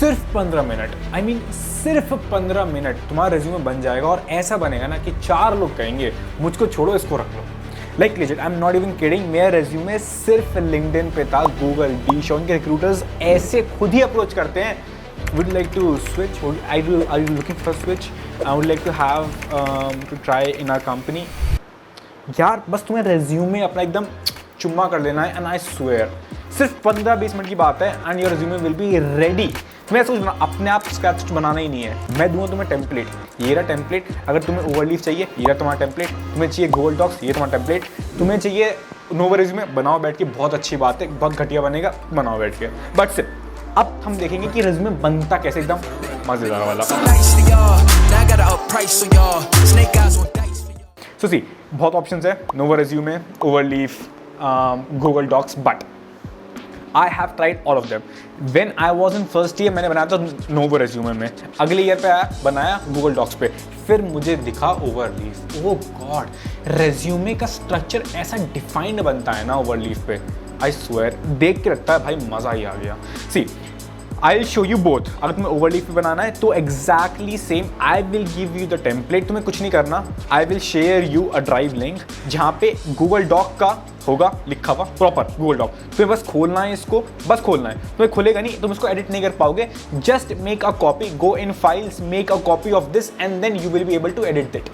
सिर्फ 15 minute, I mean सिर्फ 15 minute तुम्हारा रेज्यूमे बन जाएगा और ऐसा बनेगा ना कि 4 लोग कहेंगे मुझको छोड़ो, इसको रख लो। Like legit, I am not even kidding, मेरा रेज्यूमे सिर्फ लिंक्डइन पे था, गूगल, डीश, उनके रिक्रूटर्स ऐसे खुद ही अप्रोच करते हैं, would like to switch, are you looking for a switch, I would like to have to try in our company। यार बस तुम्हें रेज्यूमे अपना एकदम चुम्मा कर लेना है, एंड आई स्वेयर सिर्फ 15-20 मिनट की बात है and your resume will be ready. तुम्हें कुछ अपने आप स्क्रैच बनाना ही नहीं है, मैं दूंगा तुम्हें टेम्पलेट, ये रहा टेम्पलेट। अगर तुम्हें ओवरलीफ चाहिए, ये रहा तुम्हारा टेम्पलेट। तुम्हें चाहिए गूगल डॉक्स, ये तुम्हारा टेम्पलेट। तुम्हें चाहिए नोवा रेज्यूमे, बनाओ बैठ के, बहुत अच्छी बात है, बहुत घटिया बनेगा, बनाओ बैठ के। बट सिर्फ अब हम देखेंगे कि रेज्यूमे बनता कैसे, एकदम मजेदार वाला। सो सी, बहुत ऑप्शंस है, Nova resume, Overleaf, Google Docs, but I have tried all of them. When I was in first year मैंने बनाया था नोवा रेज्यूमे में, अगले ईयर पे आया बनाया गूगल डॉक्स पे, फिर मुझे दिखा ओवरलीफ। ओह गॉड, रेज्यूमे का स्ट्रक्चर ऐसा डिफाइंड बनता है ना ओवरलीफ पे, आई स्वेयर देख के लगता है भाई मज़ा ही आ गया। See, I will show you both. अगर तुम्हें ओवरलीफ पे बनाना है तो exactly same, I will give you the template, तुम्हें कुछ नहीं करना। I will share you a drive link जहाँ पे गूगल डॉक का होगा लिखा हुआ, प्रॉपर गूगल डॉक। तुम्हें बस खोलना है इसको, बस खोलना है, तुम्हें खुलेगा नहीं, तुम इसको एडिट नहीं कर पाओगे। Just make a copy, go in files, make a copy of this and then you will be able to edit it.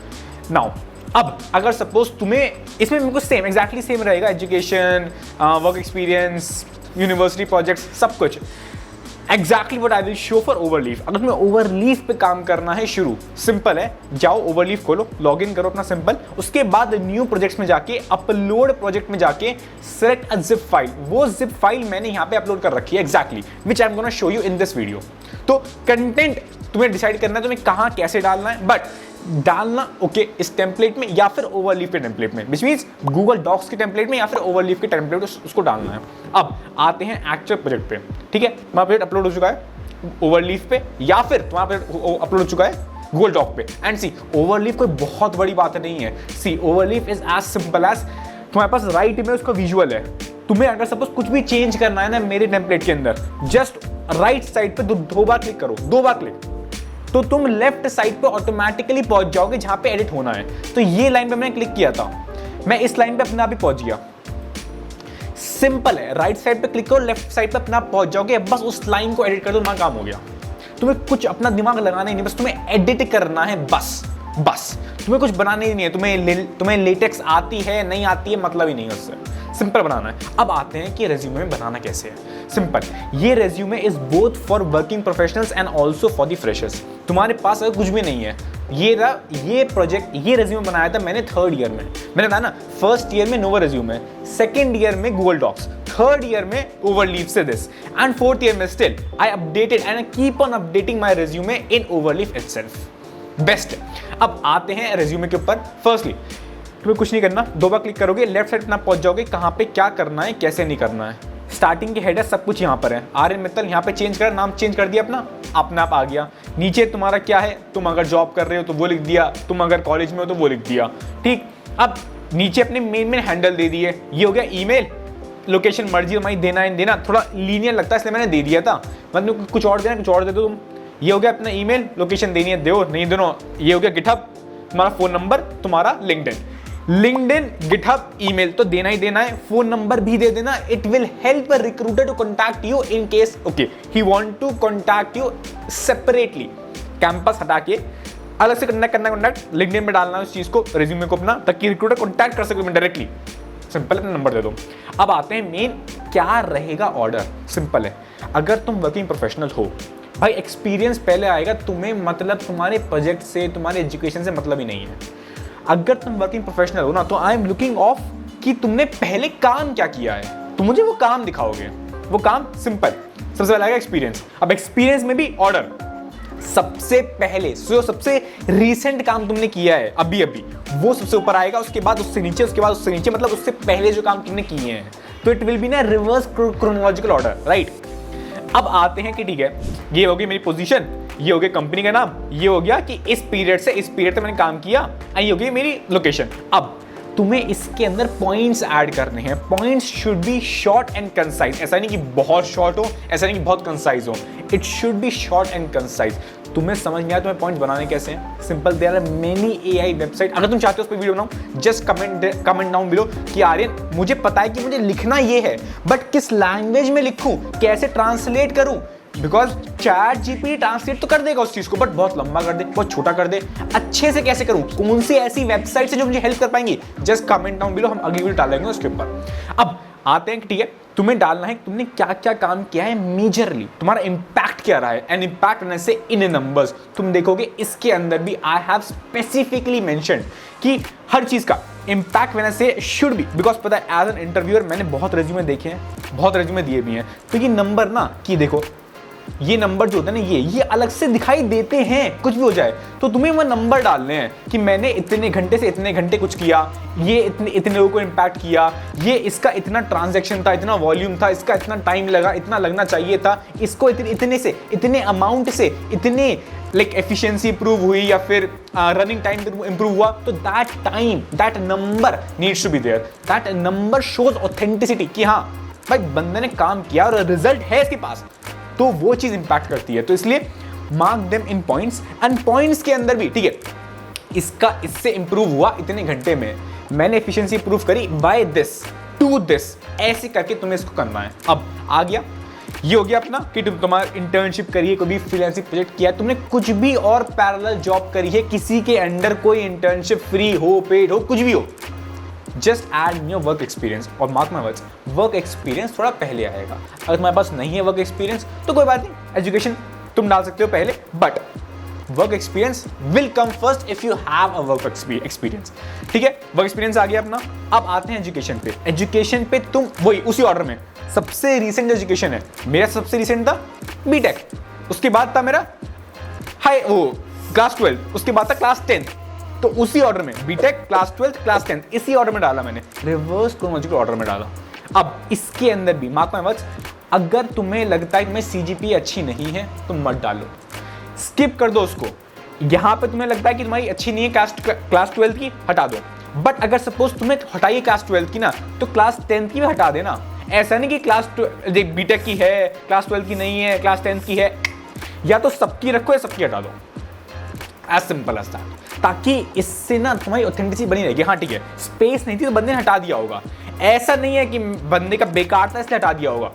Now अब अगर सपोज तुम्हें इसमें बिल्कुल सेम, एग्जैक्टली सेम रहेगा, education, work experience, university projects, सब कुछ exactly what I will show for Overleaf. अगर तुम्हें ओवरलीफ पे काम करना है, शुरू सिंपल है, जाओ ओवरलीफ खोलो, लॉग इन करो अपना सिंपल, उसके बाद न्यू प्रोजेक्ट्स में जाके, अपलोड प्रोजेक्ट में जाके सेलेक्ट अ जिप फाइल। वो जिप फाइल मैंने यहाँ पे अपलोड कर रखी है exactly, which I am gonna show you in this video. तो कंटेंट तुम्हें डिसाइड करना है तुम्हें कहाँ कैसे डालना है, बट डालना ओके इस टेम्पलेट में या फिर ओवरलीफ के टेम्पलेट में, विच मीन्स गूगल डॉक्स के टेम्पलेट में या फिर ओवरलीफ के टेम्पलेट उसको डालना है। अब आते हैं एक्चुअल प्रोजेक्ट पे, ठीक है, तुम्हारा प्रोजेक्ट अपलोड हो चुका है ओवरलीफ पे या फिर तुम्हारा प्रोजेक्ट अपलोड हो चुका है गूगल डॉक पे। एंड सी, ओवरलीफ कोई बहुत बड़ी बात नहीं है। सी, overleaf is as simple as तुम्हारे पास राइट में उसका विजुअल है, तुम्हें अगर सपोज कुछ भी चेंज करना है ना मेरे टेम्पलेट के अंदर, जस्ट राइट साइड पे दो बार क्लिक करो, 2 बार क्लिक, तो तुम लेफ्ट साइड पे ऑटोमेटिकली पहुंच जाओगे जहां पे एडिट होना है। तो ये लाइन पे मैंने क्लिक किया था, मैं इस लाइन पे अपने आप ही पहुंच गया। सिंपल है, राइट साइड पे क्लिक करो, लेफ्ट साइड पे अपने आप पहुंच जाओगे, बस उस लाइन को एडिट कर दो, तुम्हारा काम हो गया। तुम्हें कुछ अपना दिमाग लगाना ही नहीं, बस तुम्हें एडिट करना है, बस तुम्हें कुछ बनाना ही नहीं है। तुम्हें लेटेक्स आती है नहीं आती है मतलब ही नहीं है उससे, सिंपल बनाना है। अब आते हैं कि रेज्यूमे में बनाना कैसे है। सिंपल, ये resume is both for working professionals and also for the freshers. तुम्हारे पास अगर कुछ भी नहीं है, ये प्रोजेक्ट, ये रेज्यूमे बनाया था मैंने 3rd ईयर में, मैंने बताया ना, 1st ईयर में नोवा रेज्यूमे, 2nd ईयर में गूगल डॉक्स, 3rd ईयर में ओवरलीफ से दिस, एंड 4th ईयर में still I updated and I keep on updating my resume in Overleaf itself. Best. अब आते हैं रेज्यूमे के ऊपर। फर्स्टली तुम्हें कुछ नहीं करना, 2 बार क्लिक करोगे, लेफ्ट साइड अपना पहुंच जाओगे, कहाँ पे क्या करना है कैसे नहीं करना है। स्टार्टिंग के हेडर सब कुछ यहाँ पर है, आर्यन मित्तल, यहाँ पे चेंज कर, नाम चेंज कर दिया अपना, अपने आप आ गया। नीचे तुम्हारा क्या है, तुम अगर जॉब कर रहे हो तो वो लिख दिया, तुम अगर कॉलेज में हो तो वो लिख दिया, ठीक। अब नीचे अपने मेन हैंडल दे दिए, ये हो गया ईमेल, लोकेशन मर्जी तुम्हारी देना है देना, थोड़ा लीनियर लगता है इसलिए मैंने दे दिया था, मतलब कुछ और देना कुछ और दे दो तुम। ये हो गया अपना ईमेल, लोकेशन देनी है दो, नहीं दोनों। ये हो गया गिटहब, तुम्हारा फोन नंबर, तुम्हारा लिंक्डइन, गिटहब, ईमेल तो देना ही देना है, फोन नंबर भी दे देना। It will help a recruiter to contact you in case okay he want to contact you separately, campus हटा के अलग से कॉन्टैक्ट लिंक्डइन में डालना है उस चीज को, रेज्यूमे को अपना, ताकि रिक्रूटर कॉन्टैक्ट कर सके डायरेक्टली। सिंपल, अपना नंबर दे दो। अब आते हैं मेन, क्या रहेगा ऑर्डर। सिंपल है, अगर तुम वर्किंग प्रोफेशनल हो भाई, एक्सपीरियंस पहले आएगा, तुम्हें मतलब तुम्हारे प्रोजेक्ट से, तुम्हारे एजुकेशन से मतलब ही नहीं है। अगर तुम वर्किंग प्रोफेशनल हो ना, तो आई एम लुकिंग ऑफ कि तुमने पहले काम क्या किया है, तो मुझे वो काम दिखाओगे। वो काम सिंपल, सबसे पहले आएगा एक्सपीरियंस। अब एक्सपीरियंस में भी ऑर्डर, सबसे पहले जो सबसे रीसेंट काम तुमने किया है अभी वो सबसे ऊपर आएगा, उसके बाद उससे नीचे, उसके बाद उससे नीचे, मतलब उससे पहले जो काम तुमने किए हैं। तो इट विल बी ना रिवर्स क्रोनोलॉजिकल ऑर्डर, राइट। अब आते हैं कि ठीक है, ये हो गई मेरी पोजीशन, ये हो गया कंपनी का नाम, ये हो गया कि इस पीरियड से इस पीरियड तक मैंने काम किया, ये हो गई मेरी लोकेशन। अब तुम्हें इसके अंदर पॉइंट्स ऐड करने हैं। Points should be short and concise. ऐसा नहीं कि बहुत शॉर्ट हो, ऐसा नहीं कि बहुत कंसाइज हो, it should be short and concise. तुम्हें समझ में आया तुम्हें पॉइंट बनाने कैसे हैं? Simple, there are many AI website. अगर तुम चाहते हो उस पर वीडियो बनाऊं, जस्ट कमेंट डाउन बिलो कि आर्यन मुझे पता है कि मुझे लिखना ये है, बट किस लैंग्वेज में लिखूं, कैसे ट्रांसलेट करूं? बिकॉज चैट जीपीटी ट्रांसलेट तो कर देगा उस चीज को, बट बहुत लंबा कर दे, बहुत छोटा कर दे। अच्छे से कैसे करूं? कौन सी ऐसी वेबसाइट है जो मुझे हेल्प कर पाएंगी? जस्ट कमेंट डाउन बिलो, हम अगली वीडियो डालेंगे उसके ऊपर। अब आते हैं कि ठीक है, तुम्हें डालना है तुमने क्या क्या काम किया है मेजरली, तुम्हारा इंपैक्ट क्या रहा है, एंड इंपैक्ट होने से इन नंबर्स। तुम देखोगे इसके अंदर भी आई हैव स्पेसिफिकली मेंशन्ड कि हर चीज का इंपैक्ट होने से शुड बी, बिकॉज पता है एज एन इंटरव्यूअर मैंने बहुत रेज्यूमे देखे हैं, बहुत रेज्यूमे दिए भी हैं, तो ये नंबर ना कि देखो ये नंबर जो होता है ना ये अलग से दिखाई देते हैं, कुछ भी हो जाए तो तुम्हें वो नंबर डालने हैं कि मैंने इतने घंटे से इतने घंटे कुछ किया, ये इतने लोगों को इम्पैक्ट किया, ये इसका इतना ट्रांजैक्शन था, इतना वॉल्यूम था, इसका इतना टाइम लगा, इतना लगना चाहिए था, इसको इतने से इतने अमाउंट से इतने लाइक एफिशिएंसी इंप्रूव हुई या फिर रनिंग टाइम इंप्रूव हुआ, तो that time that number needs to be there. That number shows authenticity कि हाँ भाई बंदे ने काम किया और रिजल्ट है इसके पास, तो वो चीज इंपैक्ट करती है। तो इसलिए mark them in points, and points के अंदर भी ठीक है इसका इससे इंप्रूव हुआ इतने घंटे में, मैंने एफिशिएंसी इंप्रूव करी बाय दिस टू दिस, ऐसे करके तुम्हें इसको करना है। अब आ गया, ये हो गया अपना कि तुम तुम्हारा इंटर्नशिप करिए, कोई भी फ्रीलांसिंग प्रोजेक्ट किया, तुमने कुछ भी और पैरेलल जॉब करी है, किसी के अंडर कोई इंटर्नशिप फ्री हो, पेड हो, कुछ भी हो, just add your work experience. और mark my words, work experience थोड़ा पहले आएगा। अगर तुम्हारे पास नहीं है वर्क एक्सपीरियंस तो कोई बात नहीं, एजुकेशन तुम डाल सकते हो पहले, but work experience will come first if you have a work experience. ठीक है, वर्क एक्सपीरियंस आ गया अपना। अब आते हैं एजुकेशन पे। एजुकेशन पे तुम वही उसी ऑर्डर में, सबसे रिसेंट एजुकेशन है मेरा, सबसे रिसेंट था बीटेक, उसके बाद था मेरा क्लास 12, उसके बाद था क्लास 10, तो उसी ऑर्डर में बीटेक, क्लास 12, क्लास 10, इसी ऑर्डर में डाला मैंने, रिवर्स क्रोनोलॉजिकल ऑर्डर में डाला। अब इसके अंदर भी मार्क माय वर्ड्स, अगर तुम्हें लगता है कि मैं सीजीपीए अच्छी नहीं है तो मत डालो, स्किप कर दो उसको। यहां पे तुम्हें लगता है कि तुम्हारी अच्छी नहीं है क्लास 12 की, हटा दो। बट अगर सपोज तुम्हें हटाइए क्लास 12 की ना, तो क्लास 10 की भी हटा देना। ऐसा नहीं कि क्लास बीटेक की है, क्लास 12 की नहीं है, क्लास 10 की है, या तो सबकी रखो या सबकी हटा दो, एज सिंपल एज दैट। ताकि इससे ना तुम्हारी ऑथेंटिसिटी बनी रहेगी। हाँ ठीक है, स्पेस नहीं थी तो बंदे ने हटा दिया होगा, ऐसा नहीं है कि बंदे का बेकार था इसलिए हटा दिया होगा,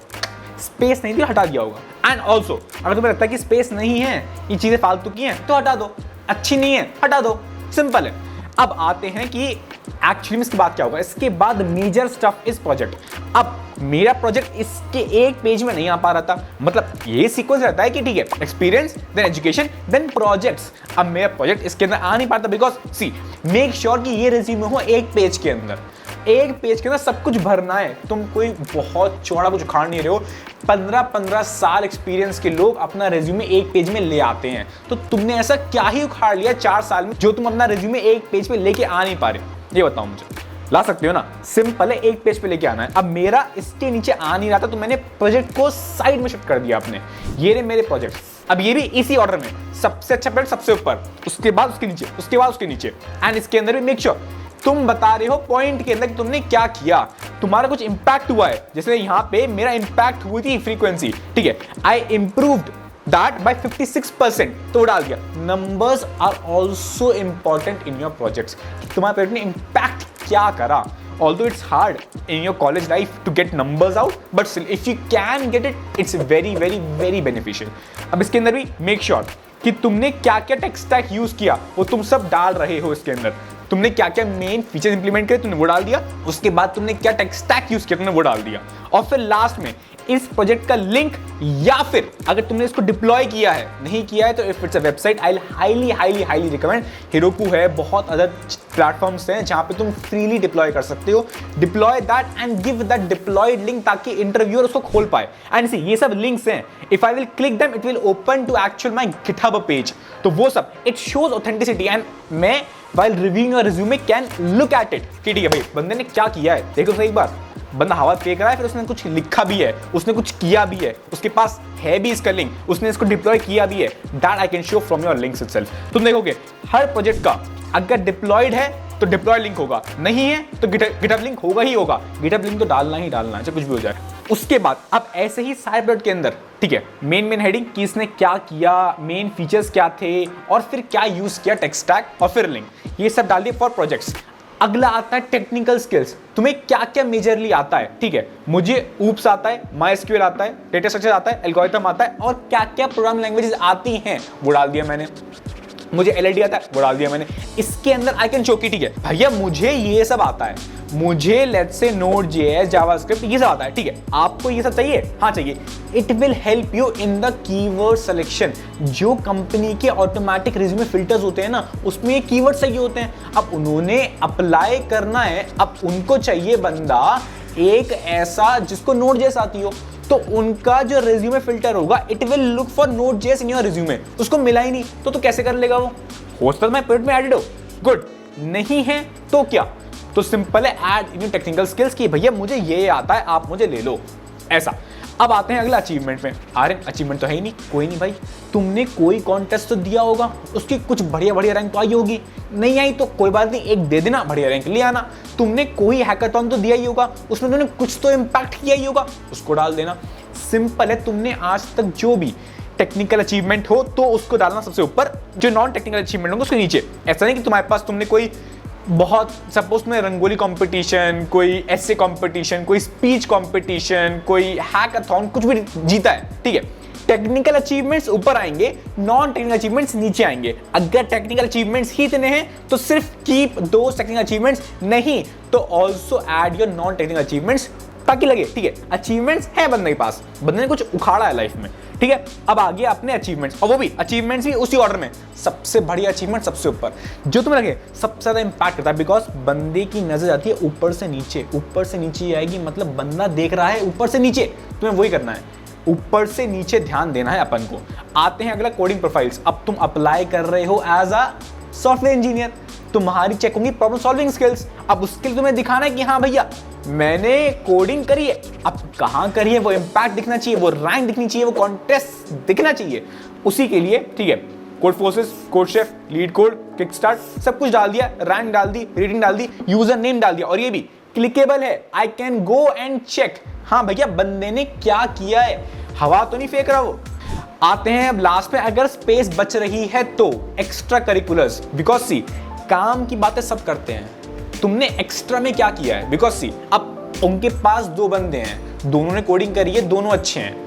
स्पेस नहीं थी हटा दिया होगा। एंड ऑल्सो अगर तुम्हें लगता है कि स्पेस नहीं है, ये चीजें फालतू की हैं, तो हटा दो, अच्छी नहीं है हटा दो, सिंपल है। अब आते हैं कि एक्चुअली में इसके बाद क्या होगा। इसके बाद मेजर स्टफ इस प्रोजेक्ट। अब मेरा प्रोजेक्ट इसके एक पेज में नहीं आ पा रहा था, मतलब ये सीक्वेंस रहता है कि ठीक है experience, then education, then projects. अब मेरा प्रोजेक्ट इसके अंदर आ नहीं पाता, बिकॉज सी मेक श्योर कि ये रिज्यूमे हो एक पेज के अंदर, एक पेज के अंदर सब कुछ भरना है। तुम कोई बहुत चौड़ा कुछ उखाड़ नहीं रहे हो। 15-15 साल एक्सपीरियंस के लोग अपना रेज्यूमे एक पेज में ले आते हैं, तो तुमने ऐसा क्या ही उखाड़ लिया 4 साल में जो तुम अपना रेज्यूमे एक पेज पे लेके आ नहीं पा रहे? ये बताओ मुझे। ला सकते हो ना, सिंपल है, एक पेज पे लेके आना है। अब मेरा इसके नीचे आ नहीं रहा था, तो मैंने प्रोजेक्ट को साइड में शिफ्ट कर दिया अपने। ये रहे मेरे प्रोजेक्ट, अब ये भी इसी ऑर्डर में, सबसे अच्छा प्रोजेक्ट सबसे ऊपर, उसके बाद उसके नीचे, उसके बाद उसके नीचे। एंड इसके अंदर भी मेक श्योर तुम बता रहे हो पॉइंट के अंदर कि तुमने क्या किया, तुम्हारा कुछ इंपैक्ट हुआ है। जैसे यहाँ पे मेरा इंपैक्ट हुई थी फ्रीक्वेंसी, ठीक है, आई इंप्रूव्ड दैट बाय 56%, तो डाल दिया। Numbers are also important in your projects, तुम्हारे प्रोजेक्ट ने इंपैक्ट क्या करा। Although it's hard in your college life to get numbers out, but still if you can get it, it's very very very beneficial. अब इसके अंदर भी make sure कि तुमने क्या क्या टेक स्टैक यूज किया वो तुम सब डाल रहे हो। इसके अंदर तुमने क्या क्या मेन फीचर्स इंप्लीमेंट करे तुमने वो डाल दिया, उसके बाद तुमने क्या टेक स्टैक यूज किया तुमने वो डाल दिया, और फिर लास्ट में इस प्रोजेक्ट का लिंक, या फिर अगर तुमने इसको डिप्लॉय किया है, नहीं किया है तो if it's a website I highly highly highly recommend. Heroku है, बहुत अदर प्लेटफॉर्म्स हैं जहां पे तुम फ्रीली डिप्लॉय कर सकते हो। Deploy that and give that deployed link ताकि इंटरव्यूअर उसको खोल पाए। एंड सी ये सब लिंक्स हैं, if I will click them it will open to actual my GitHub page, तो वो सब इट शोज ऑथेंटिसिटी। एंड मैं while reviewing your resume can look at it कि ठीक है भाई बंदे ने क्या किया है, देखो सही बार, बंदा हवा फेंक रहा है, फिर उसने कुछ लिखा भी है, उसने कुछ किया भी है, उसके पास है भी इसका लिंक, उसने इसको डिप्लॉय किया भी है। That I can show from your links itself. तुम देखोगे हर प्रोजेक्ट का अगर डिप्लॉयड है तो डिप्लॉय लिंक होगा, नहीं है तो गिटहब लिंक होगा ही होगा। गिटहब लिंक तो डालना ही डालना है, चाहे कुछ भी हो जाए। उसके बाद अब ऐसे ही सारे प्रोडक्ट के अंदर, ठीक है, मेन हेडिंग कि इसने क्या किया, मेन फीचर्स क्या थे, और फिर क्या यूज किया, टेक स्टैक, और फिर लिंक, ये सब डाल दिए फॉर प्रोजेक्ट्स। अगला आता है टेक्निकल स्किल्स, तुम्हें क्या क्या मेजरली आता है, ठीक है। मुझे ऊप्स आता है, MySQL आता है, डेटा स्ट्रक्चर आता है, एल्गोरिथम आता है, और क्या क्या प्रोग्रामिंग लैंग्वेजेस आती हैं वो डाल दिया मैंने। मुझे LLD आता है वो डाल दिया मैंने। इसके अंदर आई कैन शो की, ठीक है भैया मुझे ये सब आता है, मुझे लेट्स से Node.js, जावास्क्रिप्ट ये सब आता है, ठीक है। आपको ये सब चाहिए? हाँ चाहिए। It will help you in the keyword selection. जो कंपनी के ऑटोमेटिक रिज्यूमे फिल्टर्स होते हैं ना, उसमें ये कीवर्ड सही होते हैं। अब उन्होंने अप्लाई करना है, अब उनको चाहिए बंदा एक ऐसा जिसको Node.js आती हो, तो उनका जो रिज्यूमे फिल्टर होगा it will look for Node.js in your resume. उसको मिला ही नहीं तो कैसे कर लेगा वो? हो सकता है मैं पेड में एडेड हो, गुड, नहीं है तो क्या? तो सिंपल है, ऐड इन टेक्निकल स्किल्स की भैया मुझे ये आता है, आप मुझे ले लो, ऐसा। अब आते हैं अगला अचीवमेंट में। अरे अचीवमेंट तो है ही नहीं, कोई नहीं भाई, तुमने कोई कॉन्टेस्ट तो दिया होगा, उसकी कुछ बढ़िया बढ़िया रैंक तो आई होगी, नहीं आई तो कोई बात नहीं, एक दे देना, बढ़िया रैंक ले आना। तुमने कोई हैकाथॉन तो दिया ही होगा, उसमें तुमने कुछ तो इम्पैक्ट किया ही होगा, उसको डाल देना। सिंपल है, तुमने आज तक जो भी टेक्निकल अचीवमेंट हो तो उसको डालना सबसे ऊपर, जो नॉन टेक्निकल अचीवमेंट होगा उसके नीचे। ऐसा नहीं कि तुम्हारे पास तुमने कोई बहुत, सपोज में रंगोली कंपटीशन, कोई ऐसे कंपटीशन, कोई स्पीच कंपटीशन, कोई हैकाथॉन, कुछ भी जीता है, ठीक है, टेक्निकल अचीवमेंट्स ऊपर आएंगे, नॉन टेक्निकल अचीवमेंट्स नीचे आएंगे। अगर टेक्निकल अचीवमेंट्स ही इतने हैं तो सिर्फ कीप दोस टेक्निकल अचीवमेंट्स, नहीं तो also add your non technical achievements, ताकि लगे ठीक है अचीवमेंट्स है बंदे के पास, बंदे ने कुछ उखाड़ा है लाइफ में, ठीक है। अब आ गया अपने अचीवमेंट्स, और वो भी अचीवमेंट्स भी उसी ऑर्डर में, सबसे बढ़िया अचीवमेंट सबसे ऊपर, जो तुम्हें लगे सबसे ज्यादा इंपैक्ट करता है, बिकॉज बंदे की नजर जाती है ऊपर से नीचे, ऊपर से नीचे आएगी, मतलब बंदा देख रहा है ऊपर से नीचे, तुम्हें वही करना है, ऊपर से नीचे ध्यान देना है अपन को। आते हैं अगला कोडिंग प्रोफाइल्स। अब तुम अप्लाई कर रहे हो एज अ सॉफ्टवेयर इंजीनियर, तुम्हारी चेक होंगी प्रॉब्लम सॉल्विंग स्किल्स। अब उसके लिए तुम्हें दिखाना है कि हाँ भैया मैंने कोडिंग करी है, अब कहाँ करी है वो इम्पैक्ट दिखना चाहिए, वो रैंक दिखनी चाहिए, वो कॉन्टेस्ट दिखना चाहिए। उसी के लिए ठीक है code forces, code chef, leet code, kick start सब कुछ डाल दिया, रैंक डाल दी, रेटिंग डाल दी, यूजर नेम डाल दिया, और ये भी क्लिकेबल है, I can go and check, हाँ भैया बंदे ने क्या किया है, हवा तो नहीं फेंक रहा वो। आते हैं अब लास्ट में, अगर स्पेस बच रही है तो एक्स्ट्रा करिकुलर्स, बिकॉज सी काम की बातें सब करते हैं, तुमने एक्स्ट्रा में क्या किया है, बिकॉज सी अब उनके पास दो बंदे हैं, दोनों ने कोडिंग करी है, दोनों अच्छे हैं,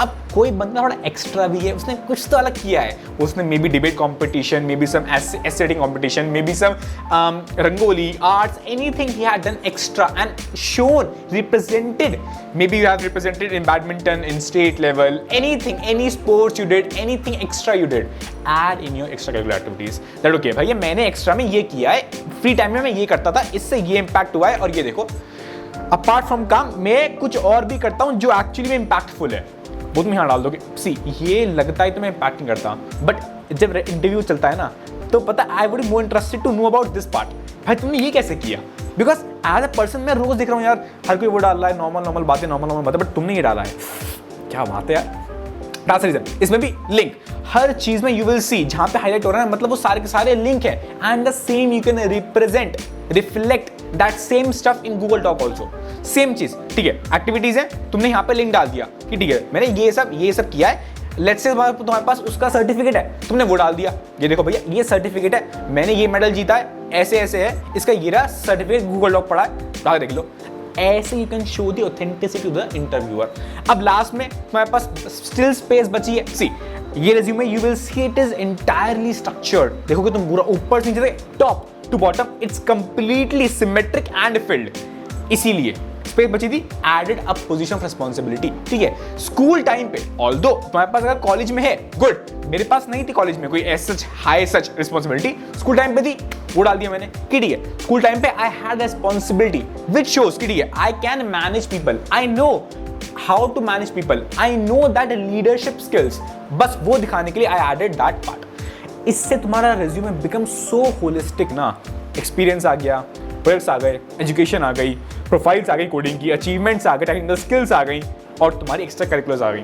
अब कोई बंदा थोड़ा एक्स्ट्रा भी है, उसने कुछ तो अलग किया है, उसने maybe debate competition, maybe some essay writing competition, maybe some rangoli arts, anything he had done extra and shown represented, maybe you have represented in badminton in state level, anything, any sports you did, anything extra you did, add in your extra curricular activities, that okay भैया मैंने extra में ये किया है, free time में मैं ये करता था, इससे ये इंपैक्ट हुआ है, और ये देखो अपार्ट फ्रॉम काम मैं कुछ और भी करता हूं जो एक्चुअली में इंपैक्टफुल है, वो तुम यहाँ डाल दोगे। सी ये लगता है तो मैं इंपैक्ट नहीं करता, बट जब इंटरव्यू चलता है ना तो पता I would more interested to know about this part, भाई तुमने ये कैसे किया, बिकॉज एज अ पर्सन मैं रोज देख रहा हूँ यार हर कोई वो डाल रहा है नॉर्मल बातें, बट तुमने ये डाला है, क्या बात है यार। दैट्स रीजन, इसमें भी लिंक हर चीज में यू विल सी, जहां पे हाईलाइट हो रहा है मतलब वो सारे के सारे लिंक है, and the same you can represent reflect that same stuff in Google doc also, same चीज, ठीक है। एक्टिविटीज है, तुमने यहाँ पे लिंक डाल दिया कि ठीक है मैंने ये सब किया है, लेट्स से तुम्हारे पास उसका सर्टिफिकेट है, तुमने वो डाल दिया, ये देखो भैया ये सर्टिफिकेट है, मैंने ये मेडल जीता है, ऐसे ऐसे है, इसका ये रहा सर्टिफिकेट, गूगल डॉक पड़ा है, आगे देख लो, ऐसे you can show the authenticity to the interviewer. अब लास्ट में तुम्हारे पास स्टिल स्पेस बची है, सी ये resume you will see it is entirely structured, देखोगे तुम पूरा ऊपर से नीचे top to bottom it's completely symmetric and filled, इसीलिए स्पेस बची थी, added up position of responsibility, ठीक है। स्कूल टाइम पे ऑल्दो तुम्हारे पास अगर कॉलेज में है गुड, मेरे पास नहीं थी कॉलेज में कोई सच हाई सच रिस्पांसिबिलिटी, स्कूल टाइम पे थी वो डाल दिया मैंने कि ठीक है स्कूल टाइम पे I had responsibility which shows कि ठीक है I can manage people, I know how to manage people, I know that leadership skills, बस वो दिखाने के लिए आई एडेड दैट पार्ट। इससे तुम्हारा रिज्यूमे बिकम सो होलिस्टिक ना, एक्सपीरियंस आ गया, प्रोजेक्ट्स आ गए, एजुकेशन आ गई, प्रोफाइल्स आ गई कोडिंग की, अचीवमेंट्स आ गए, टेक्निकल स्किल्स आ गई, और तुम्हारी एक्स्ट्रा करिकुलर्स आ गई।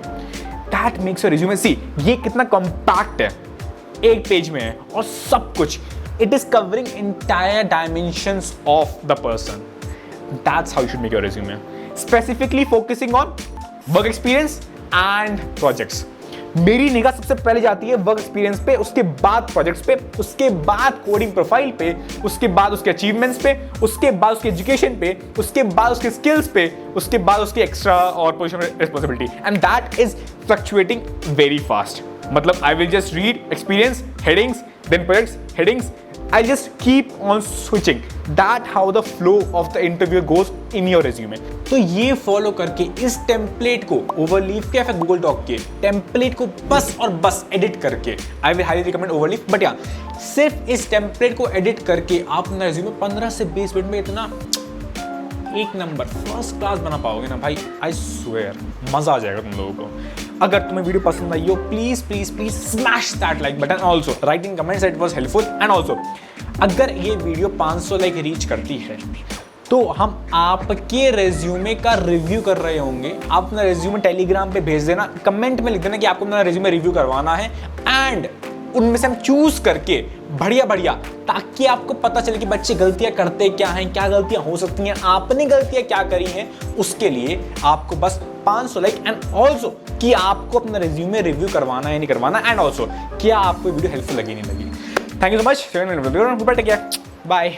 दैट मेक्स योर रिज्यूमे, सी ये कितना कॉम्पैक्ट है, एक पेज में है और सब कुछ, It is covering entire dimensions of the person. That's how you should make your resume. Specifically focusing on work experience and projects. मेरी निगाह सबसे पहले जाती है वर्क एक्सपीरियंस पे, उसके बाद प्रोजेक्ट्स पे, उसके बाद कोडिंग प्रोफाइल पे, उसके बाद उसके अचीवमेंट्स पे, उसके बाद उसके एजुकेशन पे, उसके बाद उसके स्किल्स पे, उसके बाद उसके एक्स्ट्रा और position responsibility. And that is fluctuating very fast. मतलब I will just read experience, headings, then projects, headings. I just keep on switching. That how the flow of the interview goes in your resume. तो ये follow करके इस template को overleaf के या फिर Google dock के टेम्पलेट को बस और बस एडिट करके, I will highly recommend Overleaf, but या सिर्फ इस टेम्पलेट को एडिट करके आप अपना रेज्यूमे 15 से 20 मिनट में इतना एक नंबर फर्स्ट क्लास बना पाओगे ना भाई. आई स्वेयर मजा आ जाएगा तुम लोगों को. अगर तुम्हें वीडियो पसंद आई हो please please please smash that like button. Also right in comments it was helpful. And also अगर ये वीडियो 500 लाइक रीच करती है तो हम आपके रेज्यूमे का रिव्यू कर रहे होंगे. आप अपना रेज्यूमे टेलीग्राम पे भेज देना, कमेंट में लिख देना कि आपको अपना रेज्यूमे रिव्यू करवाना है, एंड उनमें से हम चूज करके बढ़िया, ताकि आपको पता चले कि बच्चे गलतियां करते क्या हैं, क्या गलतियां हो सकती हैं, आपने गलतियां क्या करी हैं. उसके लिए आपको बस 500 लाइक, एंड ऑल्सो कि आपको अपना रेज्यूमे रिव्यू करवाना है नहीं करवाना, एंड ऑल्सो क्या आपको वीडियो हेल्पफुल लगी नहीं लगी. Thank you so much. Bye.